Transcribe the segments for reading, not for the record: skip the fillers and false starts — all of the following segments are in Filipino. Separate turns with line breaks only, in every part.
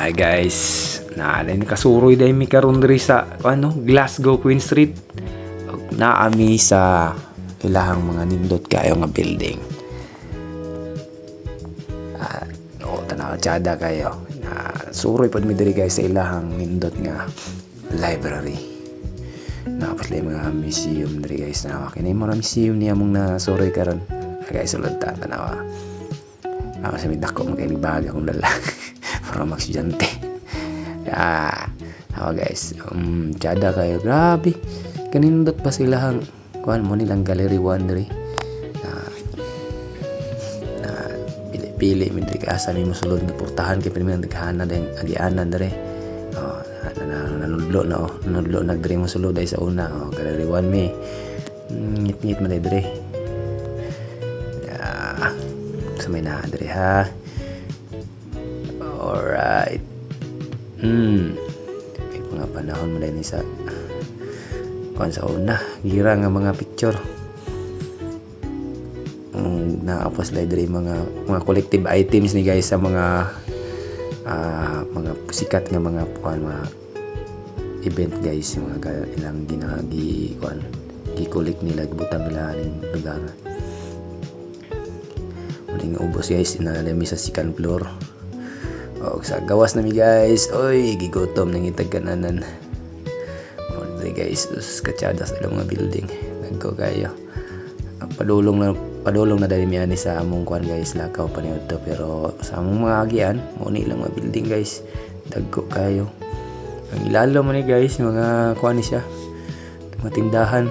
Ay guys, naalay ni kasuroy dahil mi karon diri sa Glasgow Queen Street. Naami sa ilahang mga nindot kayo nga building. Tanaw tsada kayo. Suroy pod mi diri guys sa ilahang nindot nga library. Napos lay mga museum diri guys na kini mga museum niya mong nasuroy karon. Guys sulod ta tanaw. Ako sa midako magkaibaga akong dala. Para mag-estudyante. Ako guys, tsada kayo. Grabe. Kanindot pa silang kuhan mo nilang gallery 1 diri. Pili-pili mi diri asa mi mosulod na portahan kay pinili naghana dayang agianan diri. Nanudlo na diri mosulod ay sa una. Gallery 1 mi. Ngit-ngit man diri. Sa may na diri ha. Alright. May mga panahon mo din sa una. Gira nga mga picture. Naapos library mga collective items ni guys sa mga sikat nga mga event guys. Mga ilang gi-collect nila butang nila ning lugar. Muling ubos guys inalami sa second floor. Sa gawas nami guys, oy gigutom nang itag kananan. Dre guys, katsada sa ilang mga building. Nagko kayo. Padulong na dali mi ani sa among kuan guys, lakaw pa niyo to pero sa among mga agian, mo ni ilang mga building guys. Dagko kayo. Ang ilalo man ni guys, mga kuan ni siya. Mga tindahan.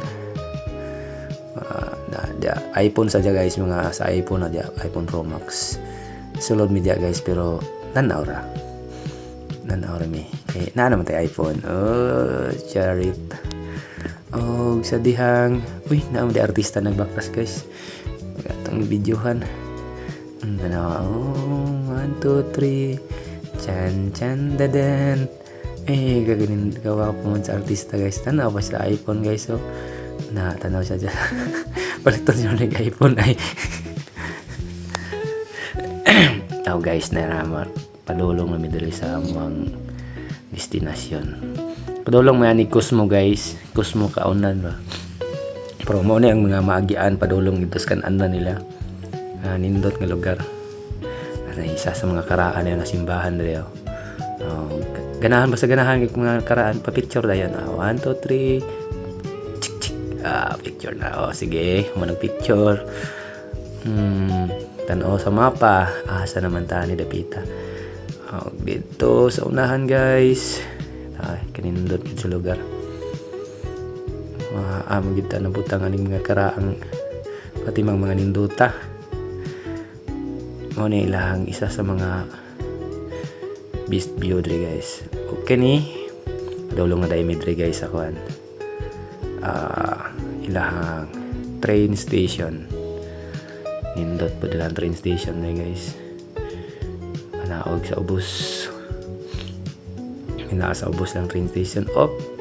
iPhone sa guys, mga sa iPhone na dia, iPhone Pro Max. Sulod media guys pero nanaura mi kay na naman tay iPhone. Charit sa dihang naman di artista nagbaktas guys atong videohan tanaw 1 2 3 chan dadan gaganin gawa po sa artista guys. Tanaw pa sa iPhone guys tanaw siya dyan. Baliktad siya ng iPhone ay tao guys na naman padulong na midali sa among destinasyon. Padulong may ani Cosmo guys. Cosmo kaunan ba. Pero mo ni ang mga maagian padulong ito sa kanan nila. Nindot nga lugar. Isa sa mga karaan na simbahan diri. Ganahan ba sa ganahan mga karaan pa picture dayon. 1 2 3 chik chik. Picture na. Sige, manag picture. Tanaw sa mapa. Asa naman ta ni dapita. Dito sa unahan guys. Kanindot sa lugar. Gid ta nabutang aning mga karaang pati mga ninduta. Mao ni ilang isa sa mga best view diri guys. Okay ni. Padulong na dai mi diri guys sa kuan. Ilahang train station. Nindot po dilang train station na guys. Panaog sa ubos. Sa ubos lang train station.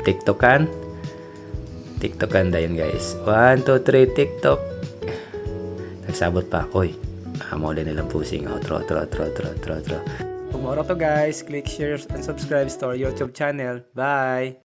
TikTokan dayon guys. 1 2 3 TikTok. Nagsabot pa. Mo din nilang pusing. Tro. Kung moro to guys, click share and subscribe to our YouTube channel. Bye.